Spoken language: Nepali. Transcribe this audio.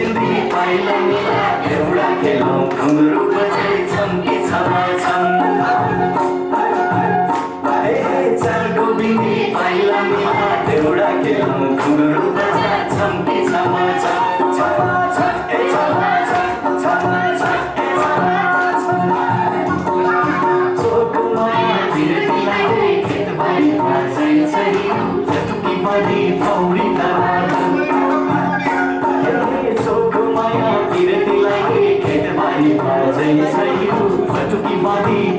बिन्दी पाइला मिला एउटा खेलौँ घुङ्रो बजाइ छम्की छमा छम चारको बिन्दी पाइला मिला एउटा खेलौँ घुङ्रो बजाइ छम्की छमा छम छमा छम ए छमा छम छमा छम ए छमा छम चोको माया बिरती लागे खेतबारी बाजै सही जटुकी बारी पौडी Body